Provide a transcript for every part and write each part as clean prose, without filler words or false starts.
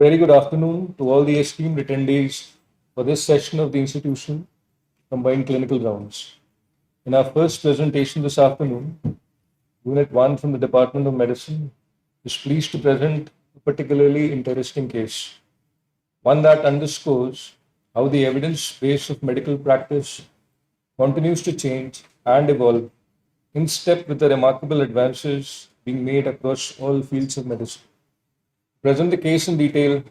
Very good afternoon to all the esteemed attendees for this session of the institution combined clinical rounds. In our first presentation this afternoon, Unit 1 from the Department of Medicine is pleased to present a particularly interesting case, one that underscores how the evidence base of medical practice continues to change and evolve in step with the remarkable advances being made across all fields of medicine. To present the case in detail,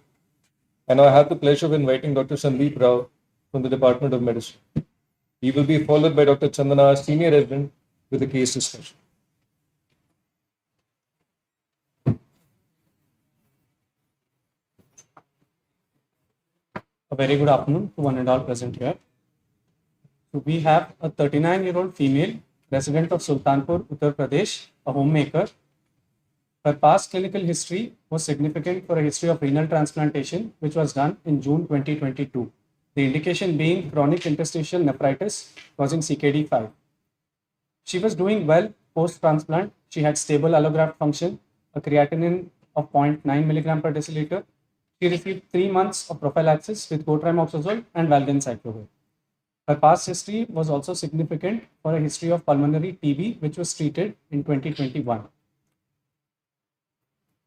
and I have the pleasure of inviting Dr. Sandeep Rao from the Department of Medicine. He will be followed by Dr. Chandana, Senior Resident, with a case discussion. A very good afternoon to one and all present here. So we have a 39-year-old female resident of Sultanpur, Uttar Pradesh, a homemaker. Her past clinical history was significant for a history of renal transplantation, which was done in June 2022. The indication being chronic interstitial nephritis causing CKD5. She was doing well post-transplant. She had stable allograft function, a creatinine of 0.9 milligram per deciliter. She received 3 months of prophylaxis with cotrimoxazole and valganciclovir. Her past history was also significant for a history of pulmonary TB, which was treated in 2021.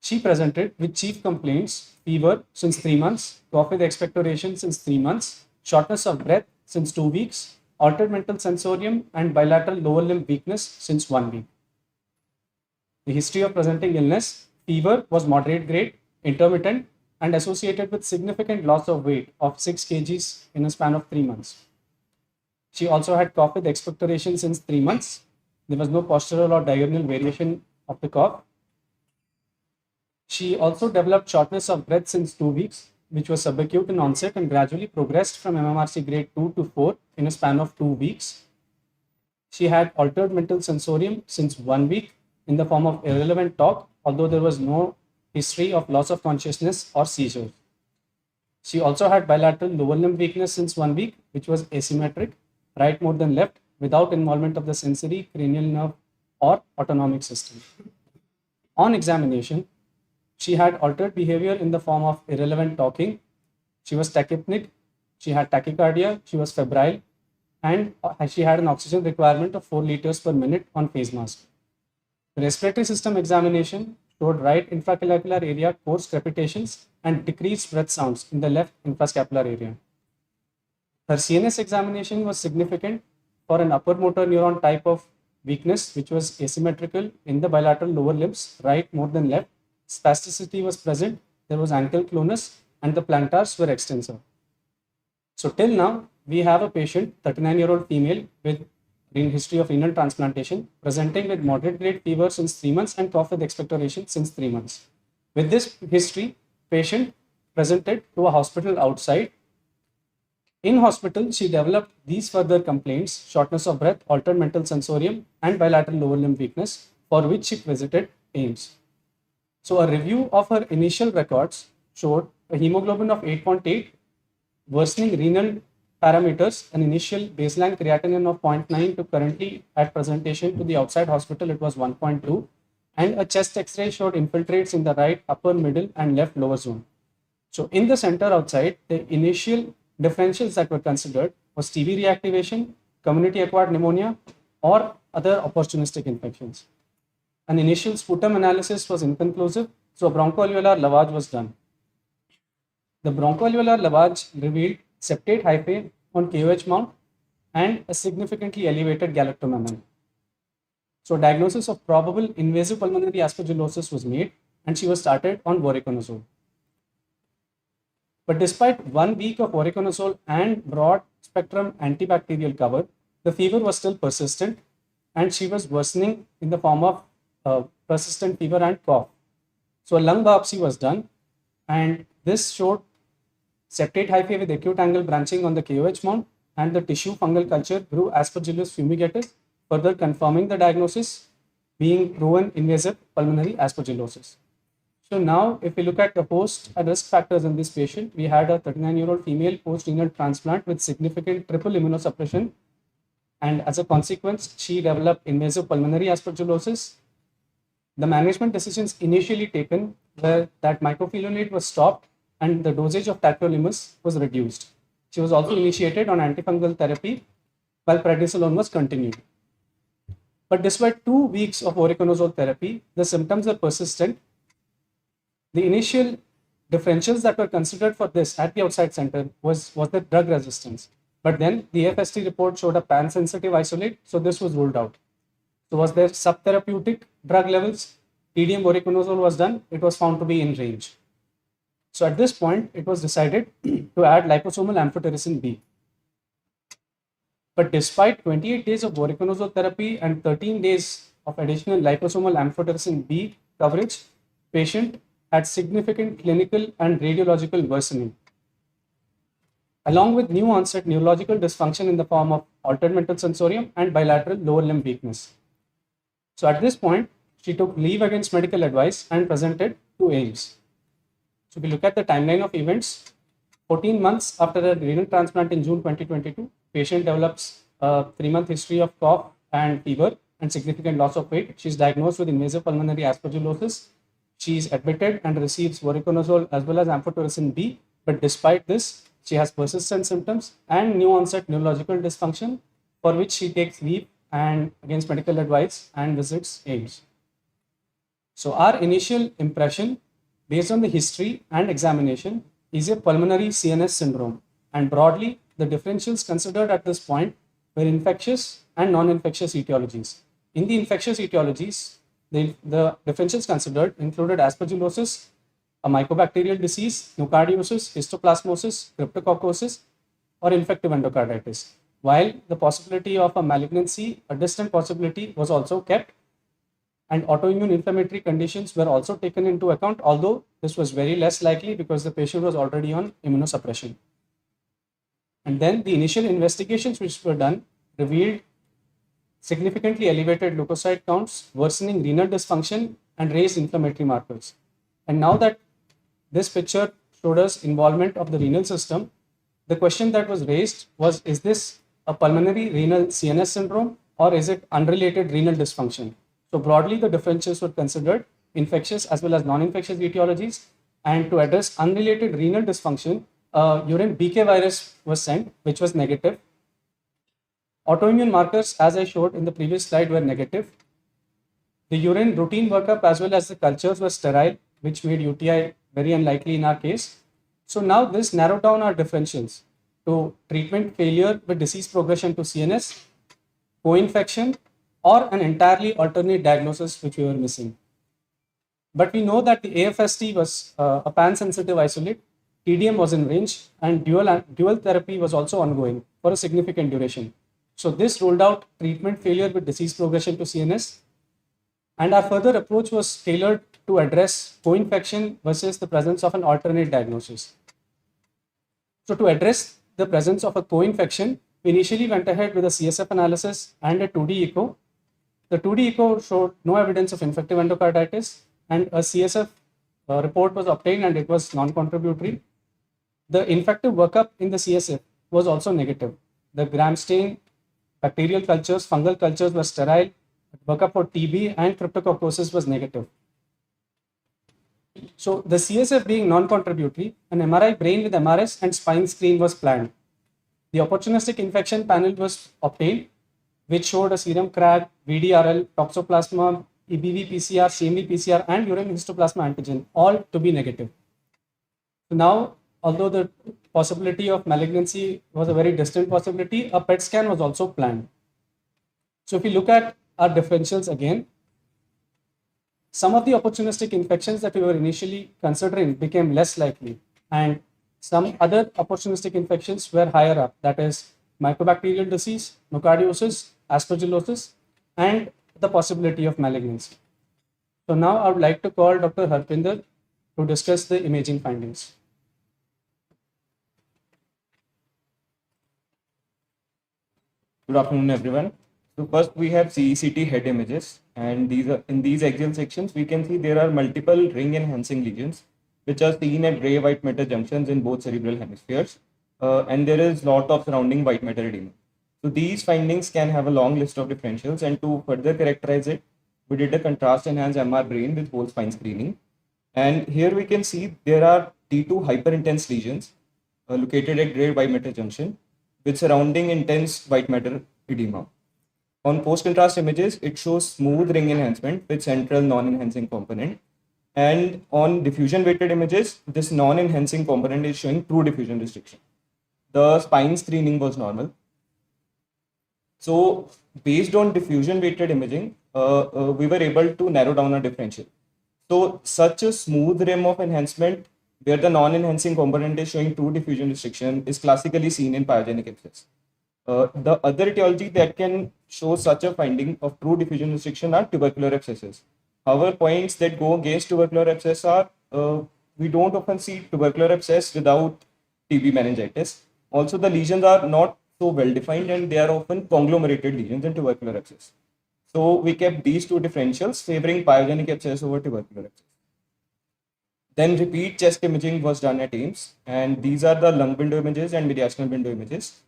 She presented with chief complaints: fever since 3 months, cough with expectoration since 3 months, shortness of breath since 2 weeks, altered mental sensorium, and bilateral lower limb weakness since 1 week. The history of presenting illness: fever was moderate grade, intermittent, and associated with significant loss of weight of 6 kgs in a span of 3 months. She also had cough with expectoration since 3 months. There was no postural or diurnal variation of the cough. She also developed shortness of breath since 2 weeks, which was subacute in onset and gradually progressed from MMRC grade 2 to 4 in a span of 2 weeks. She had altered mental sensorium since 1 week in the form of irrelevant talk, although there was no history of loss of consciousness or seizures. She also had bilateral lower limb weakness since 1 week, which was asymmetric, right more than left, without involvement of the sensory, cranial nerve, or autonomic system. On examination, she had altered behavior in the form of irrelevant talking. She was tachypneic, she had tachycardia, she was febrile, and she had an oxygen requirement of 4 liters per minute on face mask. The respiratory system examination showed right infraclavicular area coarse crepitations and decreased breath sounds in the left infrascapular area. Her CNS examination was significant for an upper motor neuron type of weakness, which was asymmetrical in the bilateral lower limbs, right more than left. Spasticity was present, there was ankle clonus, and the plantars were extensor. So till now, we have a patient, 39-year-old female with history of renal transplantation, presenting with moderate grade fever since 3 months and cough with expectoration since 3 months. With this history, patient presented to a hospital outside. In hospital, she developed these further complaints: shortness of breath, altered mental sensorium, and bilateral lower limb weakness, for which she visited AIIMS. So a review of her initial records showed a hemoglobin of 8.8, worsening renal parameters, an initial baseline creatinine of 0.9 to currently at presentation to the outside hospital it was 1.2, and a chest x-ray showed infiltrates in the right upper middle and left lower zone. So in the center outside, the initial differentials that were considered was TB reactivation, community acquired pneumonia, or other opportunistic infections. An initial sputum analysis was inconclusive, so a bronchoalveolar lavage was done. The bronchoalveolar lavage revealed septate hyphae on KOH mount and a significantly elevated galactomannan. So diagnosis of probable invasive pulmonary aspergillosis was made, and she was started on voriconazole. But despite 1 week of voriconazole and broad spectrum antibacterial cover, the fever was still persistent, and she was worsening in the form of persistent fever and cough. So a lung biopsy was done, and this showed septate hyphae with acute angle branching on the KOH mount, and the tissue fungal culture grew Aspergillus fumigatus, further confirming the diagnosis being proven invasive pulmonary aspergillosis. So now, if we look at the host and risk factors in this patient, we had a 39-year-old female post-renal transplant with significant triple immunosuppression, and as a consequence, she developed invasive pulmonary aspergillosis. The management decisions initially taken were that mycophenolate was stopped and the dosage of tacrolimus was reduced. She was also initiated on antifungal therapy while prednisolone was continued. But despite 2 weeks of voriconazole therapy, the symptoms were persistent. The initial differentials that were considered for this at the outside center was the drug resistance. But then the AFST report showed a pan-sensitive isolate, so this was ruled out. So was there subtherapeutic drug levels? TDM voriconazole was done, it was found to be in range. So at this point, it was decided to add liposomal amphotericin B. But despite 28 days of voriconazole therapy and 13 days of additional liposomal amphotericin B coverage, patient had significant clinical and radiological worsening, along with new onset neurological dysfunction in the form of altered mental sensorium and bilateral lower limb weakness. So at this point, she took leave against medical advice and presented to AIIMS. So we look at the timeline of events. 14 months after a renal transplant in June 2022, patient develops a 3-month history of cough and fever and significant loss of weight. She is diagnosed with invasive pulmonary aspergillosis. She is admitted and receives voriconazole as well as amphotericin B. But despite this, she has persistent symptoms and new onset neurological dysfunction, for which she takes leave and against medical advice and visits AIIMS. So our initial impression based on the history and examination is a pulmonary CNS syndrome, and broadly the differentials considered at this point were infectious and non-infectious etiologies. In the infectious etiologies, the differentials considered included aspergillosis, a mycobacterial disease, nocardiasis, histoplasmosis, cryptococcosis, or infective endocarditis, while the possibility of a malignancy, a distant possibility, was also kept, and autoimmune inflammatory conditions were also taken into account, although this was very less likely because the patient was already on immunosuppression. And then the initial investigations which were done revealed significantly elevated leukocyte counts, worsening renal dysfunction, and raised inflammatory markers. And now that this picture showed us involvement of the renal system, the question that was raised was, is this a pulmonary renal CNS syndrome or is it unrelated renal dysfunction? So broadly, the differences were considered infectious as well as non-infectious etiologies, and to address unrelated renal dysfunction, urine BK virus was sent, which was negative. Autoimmune markers, as I showed in the previous slide, were negative. The urine routine workup as well as the cultures were sterile, which made UTI very unlikely in our case. So now this narrowed down our differentials to treatment failure with disease progression to CNS, co-infection, or an entirely alternate diagnosis which we were missing. But we know that the AFST was a pan-sensitive isolate, TDM was in range, and dual therapy was also ongoing for a significant duration. So this ruled out treatment failure with disease progression to CNS, and our further approach was tailored to address co-infection versus the presence of an alternate diagnosis. So to address the presence of a co-infection, we initially went ahead with a CSF analysis and a 2D echo. The 2D echo showed no evidence of infective endocarditis, and a CSF report was obtained and it was non-contributory. The infective workup in the CSF was also negative. The gram stain, bacterial cultures, fungal cultures were sterile. Workup for TB and cryptococcosis was negative. So the CSF being non-contributory, an MRI brain with MRS and spine screen was planned. The opportunistic infection panel was obtained, which showed a serum CRAG, VDRL, toxoplasma, EBV PCR, CMV PCR, and urine histoplasma antigen, all to be negative. So now, although the possibility of malignancy was a very distant possibility, a PET scan was also planned. So if we look at our differentials again, some of the opportunistic infections that we were initially considering became less likely, and some other opportunistic infections were higher up, that is mycobacterial disease, nocardiosis, aspergillosis, and the possibility of malignancy. So now I would like to call Dr. Harpinder to discuss the imaging findings. Good afternoon, everyone. So first we have CECT head images, and in these axial sections we can see there are multiple ring enhancing lesions which are seen at gray white matter junctions in both cerebral hemispheres, and there is lot of surrounding white matter edema. So these findings can have a long list of differentials, and to further characterize it, we did a contrast enhanced MR brain with whole spine screening. And here we can see there are T2 hyperintense lesions located at gray white matter junction with surrounding intense white matter edema. On post-contrast images, it shows smooth ring enhancement with central non-enhancing component. And on diffusion-weighted images, this non-enhancing component is showing true diffusion restriction. The spine screening was normal. So based on diffusion-weighted imaging, we were able to narrow down our differential. So such a smooth rim of enhancement where the non-enhancing component is showing true diffusion restriction is classically seen in pyogenic abscess. The other etiology that can show such a finding of true diffusion restriction are tubercular abscesses. However, points that go against tubercular abscess are we don't often see tubercular abscess without TB meningitis. Also, the lesions are not so well defined and they are often conglomerated lesions in tubercular abscess. So we kept these two differentials favoring pyogenic abscess over tubercular abscess. Then repeat chest imaging was done at AIIMS, and these are the lung window images and mediastinal window images.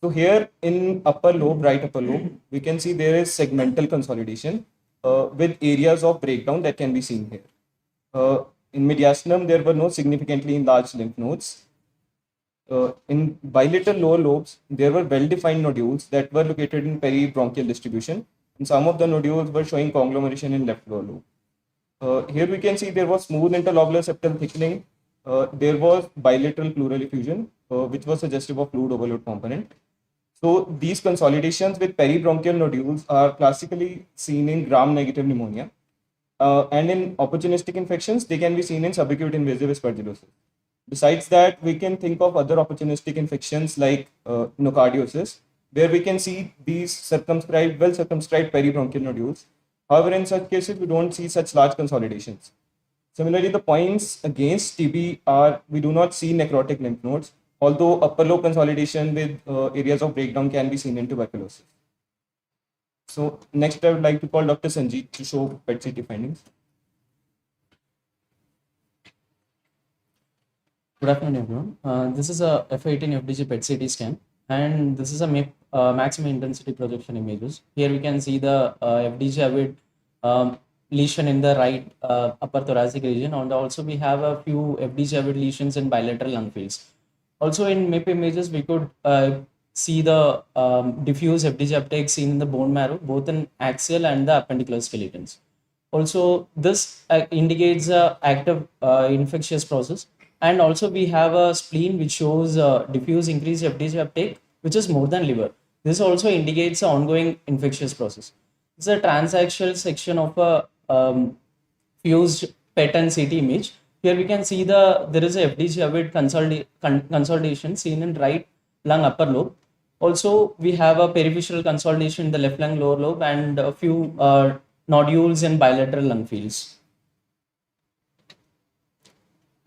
So here in upper lobe, right upper lobe, we can see there is segmental consolidation with areas of breakdown that can be seen here. In mediastinum, there were no significantly enlarged lymph nodes. In bilateral lower lobes, there were well-defined nodules that were located in peribronchial distribution, and some of the nodules were showing conglomeration in left lower lobe. Here we can see there was smooth interlobular septal thickening. There was bilateral pleural effusion, which was suggestive of fluid overload component. So these consolidations with peribronchial nodules are classically seen in gram-negative pneumonia. And in opportunistic infections, they can be seen in subacute invasive aspergillosis. Besides that, we can think of other opportunistic infections like nocardiosis, where we can see these well circumscribed peribronchial nodules. However, in such cases, we don't see such large consolidations. Similarly, the points against TB are we do not see necrotic lymph nodes, although upper lobe consolidation with areas of breakdown can be seen in tuberculosis. So next, I would like to call Dr. Sanjeet to show PET-CT findings. Good afternoon, everyone. This is a F18 FDG PET-CT scan, and this is a maximum intensity projection images. Here we can see the FDG avid lesion in the right upper thoracic region, and also we have a few FDG avid lesions in bilateral lung fields. Also in MIP images, we could see the diffuse FDG uptake seen in the bone marrow, both in axial and the appendicular skeletons. Also, this indicates a active infectious process. And also we have a spleen which shows diffuse increased FDG uptake, which is more than liver. This also indicates an ongoing infectious process. It's a transaxial section of a fused PET and CT image. Here we can see there is a FDG avid consolidation seen in right lung upper lobe. Also, we have a periphyseal consolidation in the left lung lower lobe and a few nodules in bilateral lung fields.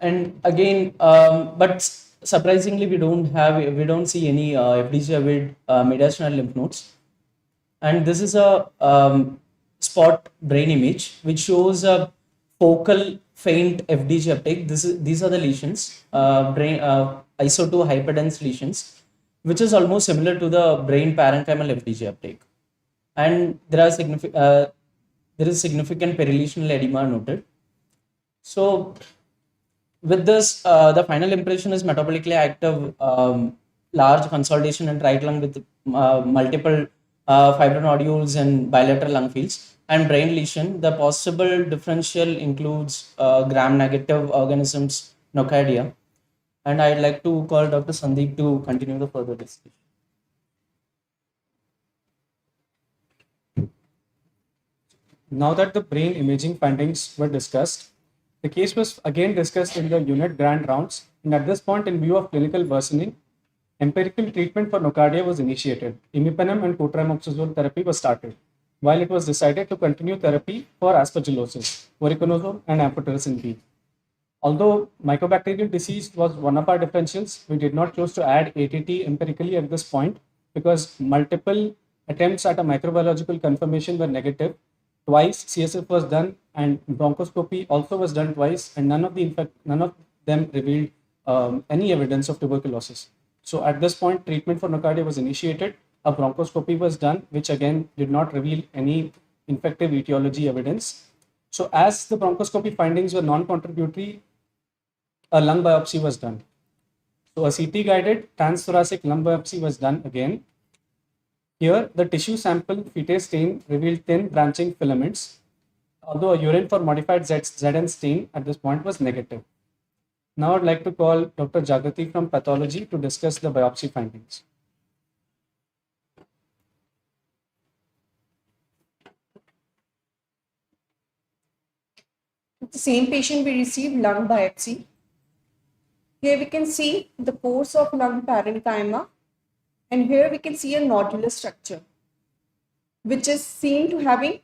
And again, but surprisingly, we don't see any FDG avid mediastinal lymph nodes. And this is a spot brain image which shows a focal faint FDG uptake. These are the lesions, brain iso2 hyperdense lesions, which is almost similar to the brain parenchymal FDG uptake. And there is significant perilesional edema noted. So with this, the final impression is metabolically active, large consolidation in right lung with multiple fibronodules and bilateral lung fields, and brain lesion. The possible differential includes gram-negative organisms, nocardia. And I'd like to call Dr. Sandeep to continue the further discussion. Now that the brain imaging findings were discussed, the case was again discussed in the unit grand rounds, and at this point, in view of clinical worsening, empirical treatment for nocardia was initiated. Imipenem and cotrimoxazole therapy was started, while it was decided to continue therapy for aspergillosis, voriconazole, and amphotericin B. Although mycobacterial disease was one of our differentials, we did not choose to add ATT empirically at this point because multiple attempts at a microbiological confirmation were negative. Twice CSF was done and bronchoscopy also was done twice, and none of them revealed any evidence of tuberculosis. So at this point, treatment for nocardia was initiated. A bronchoscopy was done, which again did not reveal any infective etiology evidence. So as the bronchoscopy findings were non-contributory, a lung biopsy was done. So a CT guided transthoracic lung biopsy was done again. Here, the tissue sample fetae stain revealed thin branching filaments, although a urine for modified ZN stain at this point was negative. Now I'd like to call Dr. Jagati from pathology to discuss the biopsy findings. With the same patient, we received lung biopsy. Here we can see the course of lung parenchyma, and here we can see a nodular structure, which is seen to having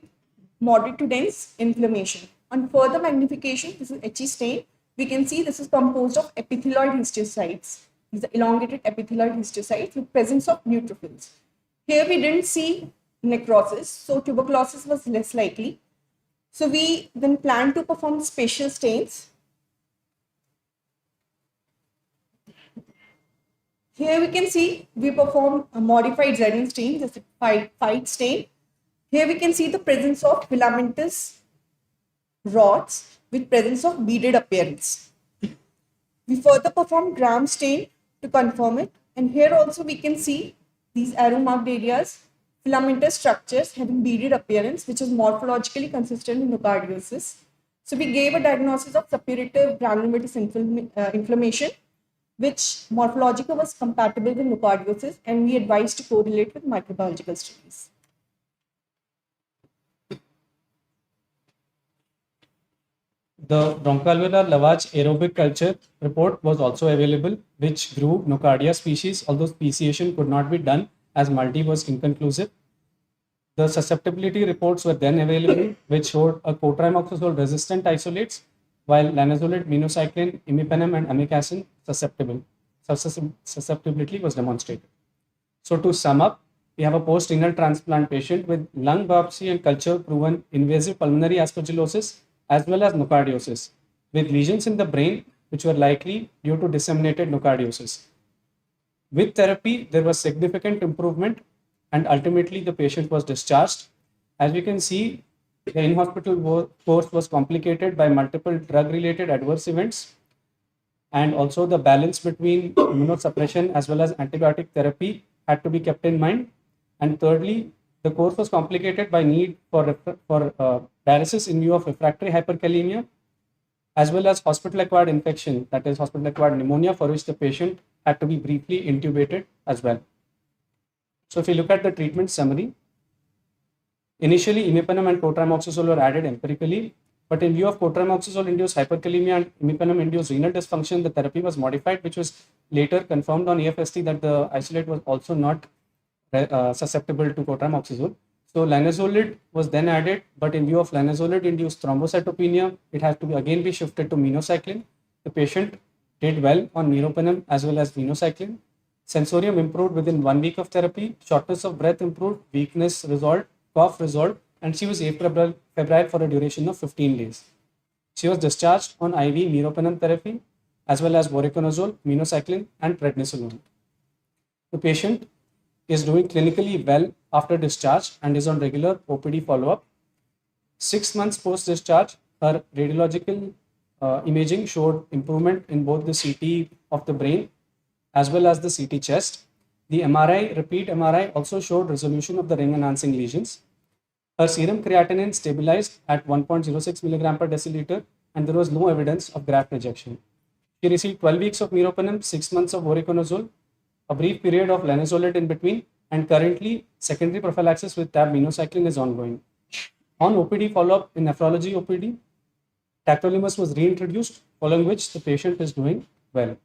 moderate to dense inflammation. On further magnification, this is HE stain. We can see this is composed of epithelioid histiocytes. These are elongated epithelioid histiocytes with presence of neutrophils. Here we didn't see necrosis, so tuberculosis was less likely. So we then plan to perform spatial stains. Here we can see we perform a modified ZN stain, this is fight stain. Here we can see the presence of filamentous rods with presence of beaded appearance. We further perform gram stain to confirm it, and here also we can see these arrow marked areas, filamentous structures having beaded appearance, which is morphologically consistent in nocardiosis. So we gave a diagnosis of suppurative granulomatous inflammation, which morphologically was compatible with nocardiosis, and we advised to correlate with microbiological studies. The bronchoalveolar lavage aerobic culture report was also available, which grew nocardia species, although speciation could not be done as multi was inconclusive. The susceptibility reports were then available, which showed a cotrimoxazole resistant isolates, while linezolid, minocycline, imipenem, and amikacin susceptible. Susceptibility was demonstrated. So to sum up, we have a post-renal transplant patient with lung biopsy and culture proven invasive pulmonary aspergillosis as well as nocardiosis, with lesions in the brain which were likely due to disseminated nocardiosis. With therapy, there was significant improvement, and ultimately the patient was discharged. As we can see, the in-hospital course was complicated by multiple drug-related adverse events, and also the balance between immunosuppression as well as antibiotic therapy had to be kept in mind. And thirdly, the course was complicated by need for dialysis in view of refractory hyperkalemia, as well as hospital-acquired infection, that is hospital-acquired pneumonia, for which the patient had to be briefly intubated as well. So if you look at the treatment summary, initially imipenem and cotrimoxazole were added empirically, but in view of cotrimoxazole-induced hyperkalemia and imipenem-induced renal dysfunction, the therapy was modified, which was later confirmed on AFST that the isolate was also not susceptible to cotrimoxazole. So linezolid was then added, but in view of linezolid-induced thrombocytopenia, it has to again be shifted to minocycline. The patient did well on meropenem as well as minocycline. Sensorium improved within 1 week of therapy. Shortness of breath improved, weakness resolved, cough resolved, and she was febrile for a duration of 15 days. She was discharged on IV meropenem therapy as well as voriconazole, minocycline, and prednisolone. The patient is doing clinically well after discharge and is on regular OPD follow-up. 6 months post-discharge, her radiological imaging showed improvement in both the CT of the brain as well as the CT chest. The MRI, repeat MRI, also showed resolution of the ring-enhancing lesions. Her serum creatinine stabilized at 1.06 milligram per deciliter, and there was no evidence of graft rejection. She received 12 weeks of meropenem, 6 months of voriconazole, a brief period of linezolid in between, and currently secondary prophylaxis with tab minocycline is ongoing. On OPD follow-up in nephrology OPD, tacrolimus was reintroduced, following which the patient is doing well.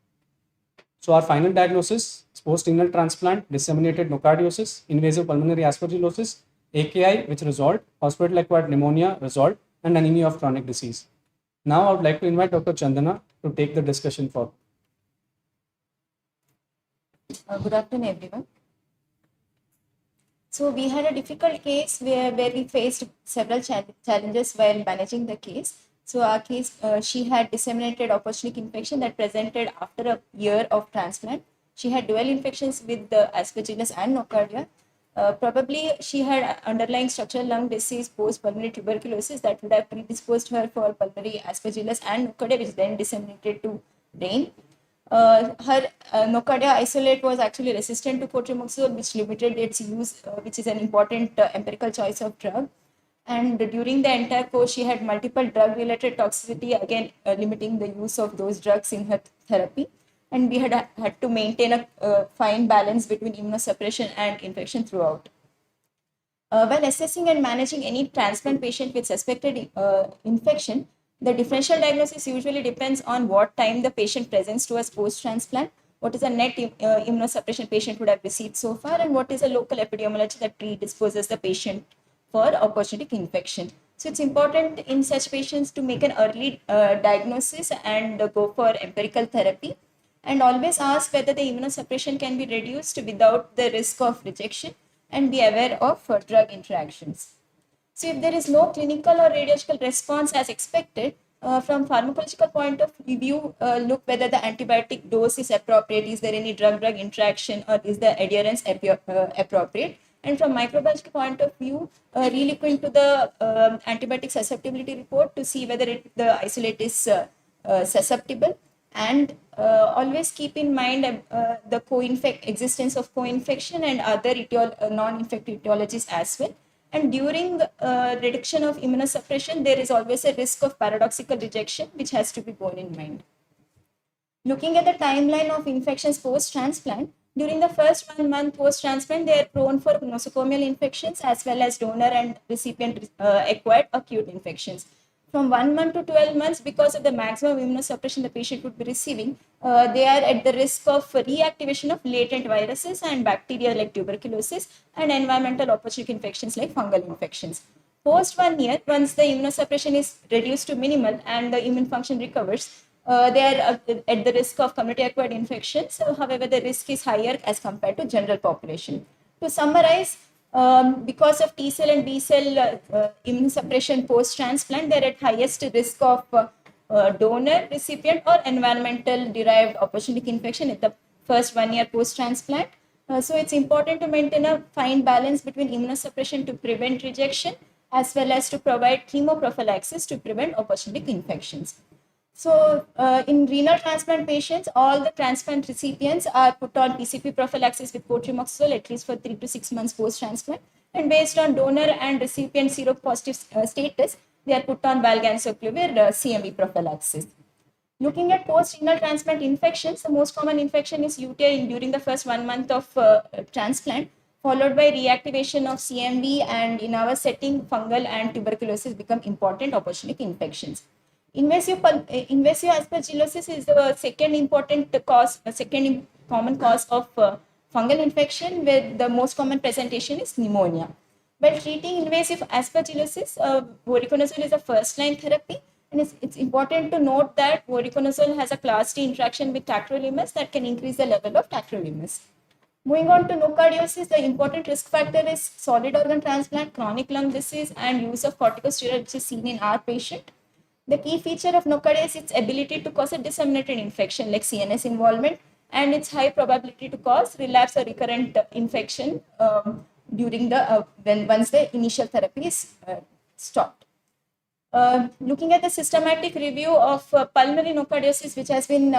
So our final diagnosis is post-renal transplant, disseminated nocardiosis, invasive pulmonary aspergillosis, AKI which resolved, hospital-acquired pneumonia resolved, and anemia of chronic disease. Now I would like to invite Dr. Chandana to take the discussion forward. Good afternoon, everyone. So we had a difficult case where we faced several challenges while managing the case. So our case, she had disseminated opportunistic infection that presented after a year of transplant. She had dual infections with the aspergillus and nocardia. Probably she had underlying structural lung disease post-pulmonary tuberculosis that would have predisposed her for pulmonary aspergillus and nocardia, which then disseminated to brain. Her nocardia isolate was actually resistant to cotrimoxazole, which limited its use, which is an important empirical choice of drug. And during the entire course, she had multiple drug-related toxicity, again limiting the use of those drugs in her therapy. And we had to maintain a fine balance between immunosuppression and infection throughout. While assessing and managing any transplant patient with suspected infection, the differential diagnosis usually depends on what time the patient presents to us post-transplant, what is the net immunosuppression patient would have received so far, and what is the local epidemiology that predisposes the patient for opportunistic infection. So it's important in such patients to make an early diagnosis and go for empirical therapy, and always ask whether the immunosuppression can be reduced without the risk of rejection, and be aware of drug interactions. So if there is no clinical or radiological response as expected, from pharmacological point of view, look whether the antibiotic dose is appropriate, is there any drug-drug interaction, or is the adherence appropriate. And from microbiological point of view, re-look into the antibiotic susceptibility report to see whether the isolate is susceptible, and always keep in mind the existence of co-infection and other non-infective etiologies as well. And during reduction of immunosuppression, there is always a risk of paradoxical rejection, which has to be borne in mind. Looking at the timeline of infections post-transplant, during the first 1 month post-transplant, they are prone for nosocomial infections as well as donor and recipient acquired acute infections. From 1 month to 12 months, because of the maximum immunosuppression the patient would be receiving, they are at the risk of reactivation of latent viruses and bacteria like tuberculosis, and environmental opportunistic infections like fungal infections. Post 1 year, once the immunosuppression is reduced to minimal and the immune function recovers, they are at the risk of community-acquired infections. However, the risk is higher as compared to general population. To summarize, because of T cell and B cell immunosuppression post-transplant, they are at highest risk of donor, recipient, or environmental derived opportunistic infection at the first 1 year post-transplant. So it's important to maintain a fine balance between immunosuppression to prevent rejection as well as to provide chemoprophylaxis to prevent opportunistic infections. So in renal transplant patients, all the transplant recipients are put on PCP prophylaxis with cotrimoxazole at least for 3 to 6 months post-transplant. And based on donor and recipient seropositive status, they are put on valganciclovir CMV prophylaxis. Looking at post-renal transplant infections, the most common infection is UTI during the first 1 month of transplant, followed by reactivation of CMV, and in our setting, fungal and tuberculosis become important opportunistic infections. Invasive aspergillosis is the second common cause of fungal infection, where the most common presentation is pneumonia. While treating invasive aspergillosis, voriconazole is a first-line therapy, and it's important to note that voriconazole has a class D interaction with tacrolimus that can increase the level of tacrolimus. Moving on to nocardiosis, the important risk factor is solid organ transplant, chronic lung disease, and use of corticosteroid, which is seen in our patient. The key feature of nocardia is its ability to cause a disseminated infection like CNS involvement, and its high probability to cause relapse or recurrent infection during the once the initial therapy is stopped. Looking at the systematic review of pulmonary nocardiosis, which has been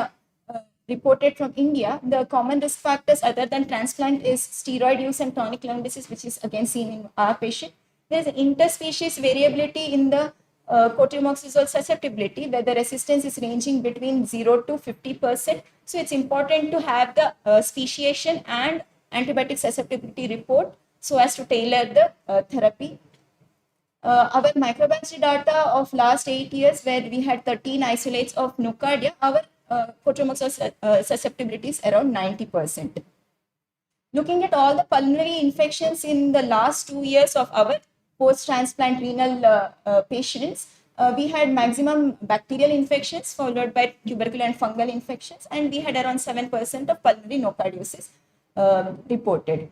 reported from India, the common risk factors other than transplant is steroid use and chronic lung disease, which is again seen in our patient. There is interspecies variability in the cotrimoxazole susceptibility, where the resistance is ranging between 0 to 50%. So it's important to have the speciation and antibiotic susceptibility report so as to tailor the therapy. Our microbiology data of last 8 years, where we had 13 isolates of nocardia, our cotrimoxazole susceptibility is around 90%. Looking at all the pulmonary infections in the last 2 years of our post-transplant renal patients, we had maximum bacterial infections followed by tubercular and fungal infections, and we had around 7% of pulmonary nocardiosis reported.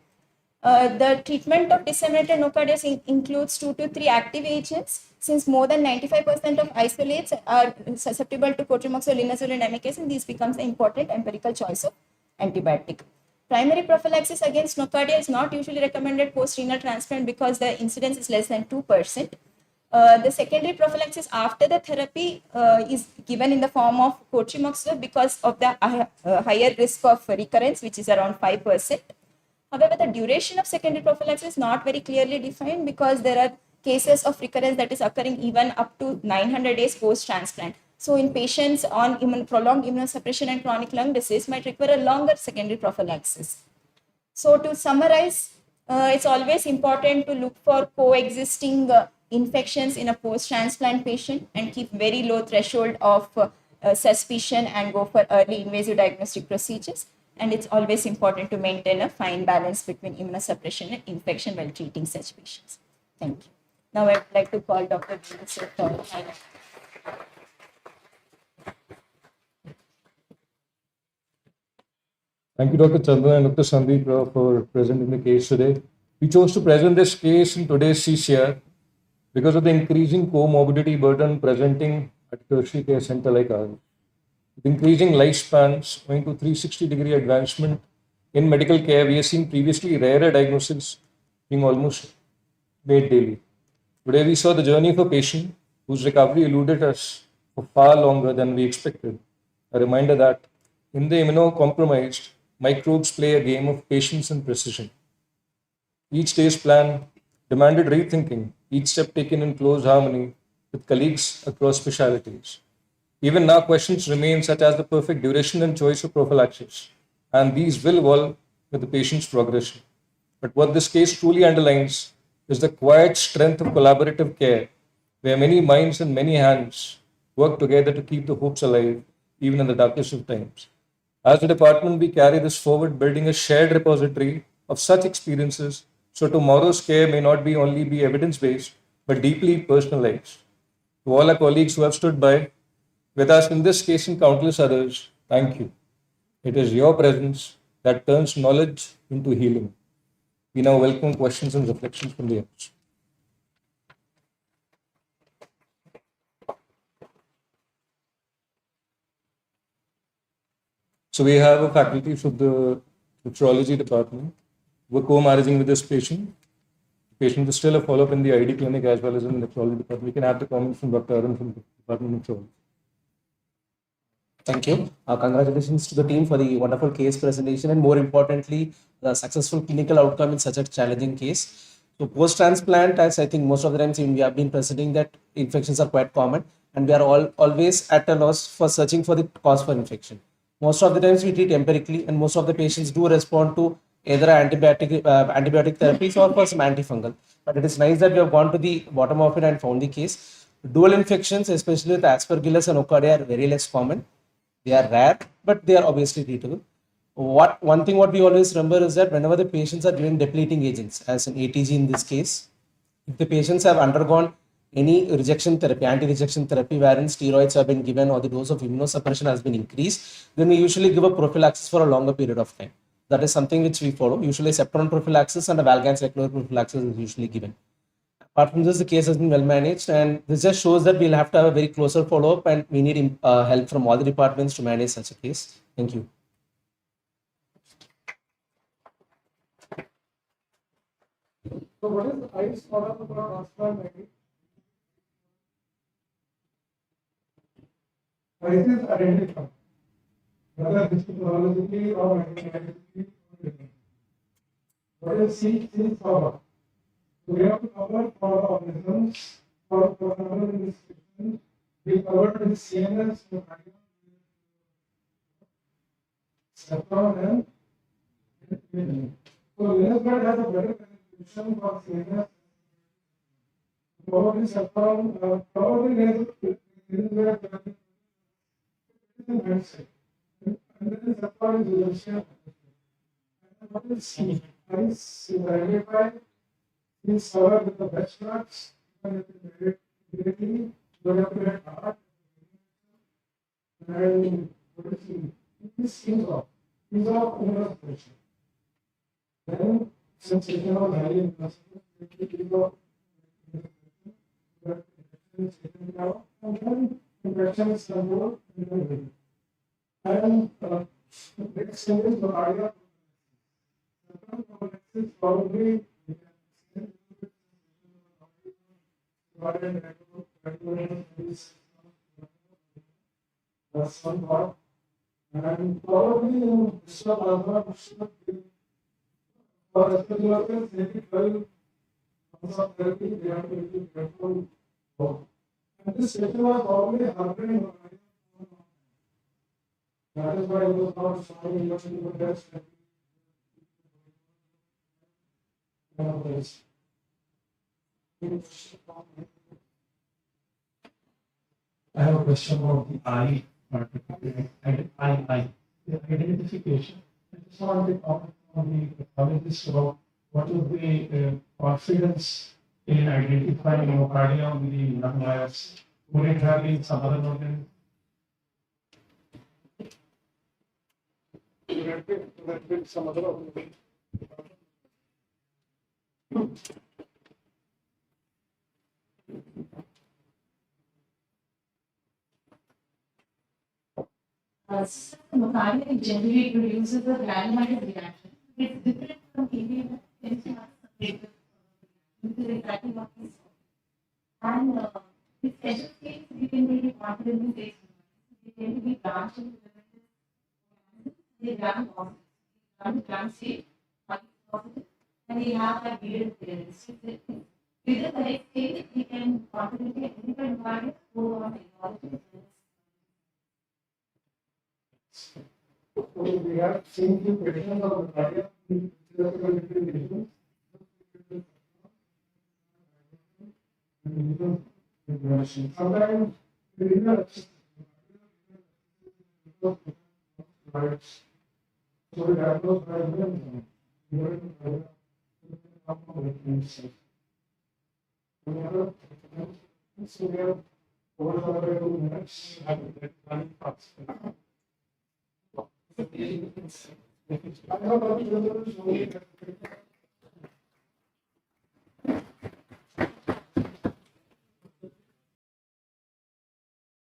The treatment of disseminated nocardias includes 2 to 3 active agents, since more than 95% of isolates are susceptible to cotrimoxazole, linezolid, and amikacin. This becomes an important empirical choice of antibiotic. Primary prophylaxis against nocardia is not usually recommended post-renal transplant because the incidence is less than 2%. The secondary prophylaxis after the therapy is given in the form of cotrimoxazole because of the higher risk of recurrence, which is around 5%. However, the duration of secondary prophylaxis is not very clearly defined because there are cases of recurrence that is occurring even up to 900 days post-transplant. So in patients on prolonged immunosuppression and chronic lung disease might require a longer secondary prophylaxis. So to summarize, it's always important to look for coexisting infections in a post-transplant patient and keep very low threshold of suspicion and go for early invasive diagnostic procedures. And it's always important to maintain a fine balance between immunosuppression and infection while treating such patients. Thank you. Now I would like to call Dr. Venus for final. Thank you, Dr. Chandra and Dr. Sandeep for presenting the case today. We chose to present this case in today's CCR because of the increasing comorbidity burden presenting at a tertiary care center like ours. With increasing lifespans owing to 360-degree advancement in medical care, we have seen previously rarer diagnoses being almost made daily. Today, we saw the journey of a patient whose recovery eluded us for far longer than we expected. A reminder that in the immunocompromised, microbes play a game of patience and precision. Each day's plan demanded rethinking, each step taken in close harmony with colleagues across specialties. Even now, questions remain such as the perfect duration and choice of prophylaxis, and these will evolve with the patient's progression. But what this case truly underlines is the quiet strength of collaborative care, where many minds and many hands work together to keep the hopes alive, even in the darkest of times. As a department, we carry this forward, building a shared repository of such experiences, so tomorrow's care may not be only be evidence-based, but deeply personalized. To all our colleagues who have stood by with us in this case and countless others, thank you. It is your presence that turns knowledge into healing. We now welcome questions and reflections from the audience. So we have a faculty from the nephrology department. We're co-managing with this patient. The patient is still a follow-up in the ID clinic as well as in the nephrology department. We can have the comments from Dr. Arun from the Department of Nephrology. Thank you. Congratulations to the team for the wonderful case presentation and more importantly, the successful clinical outcome in such a challenging case. So post-transplant, as I think most of the times we have been presenting that infections are quite common and we are always at a loss for searching for the cause for infection. Most of the times we treat empirically and most of the patients do respond to either antibiotic therapies or for some antifungal. But it is nice that we have gone to the bottom of it and found the case. Dual infections, especially with Aspergillus and Nocardia, are very less common. They are rare, but they are obviously treatable. One thing what we always remember is that whenever the patients are given depleting agents, as an ATG in this case, if the patients have undergone any rejection therapy, anti-rejection therapy, wherein steroids have been given or the dose of immunosuppression has been increased, then we usually give a prophylaxis for a longer period of time. That is something which we follow. Usually septorin prophylaxis and a Valgan's prophylaxis is usually given. Apart from this, the case has been well managed, and this just shows that we'll have to have a very closer follow up, and we need help from all the departments to manage such a case. Thank you. So, what is the ICE order for transplant? ICE is identified, whether histologically or mechanically. What is C cover? So we have to cover for the organisms, for example, in this section, we covered the CNS, saffron, and so venous blood has a better contribution for CNS. Probably saffron, probably venous blood is in handshake, and then saffron is Russian. And what is C? ICE is identified. These cover with the benchmarks, and directly, you have to get hard. And what is this is of immunosuppression. Then, since it is not highly immunosuppressed, it is of infection is taken care of, and then infection is controlled in the way. And next thing is the cardiac. Probably That's one part. And probably in Vishwa Bhagwan, for especially workers, maybe 12 months of therapy, they have to be careful. And this situation was probably happening. That is why it was not showing much in the best. I have a question about the I part, the identification. I just want to comment on the pathologist about what is the confidence in identifying myocardium with the lung biopsy. Would it have been some other organ? Would it have been some other organ? Myocardium generally produces a granular reaction. It's different from AVM because exactly what we saw. And with special states, we can really confidently say they tend to be branched into they gram positive. Gram state, positive, and they have that bearded appearance. With the correct state, we can confidently identify myocardium, go on technology. We have seen the patients of the cardiac lesions. Sometimes the renal so we diagnose by them. So we have over 2 minutes. I have a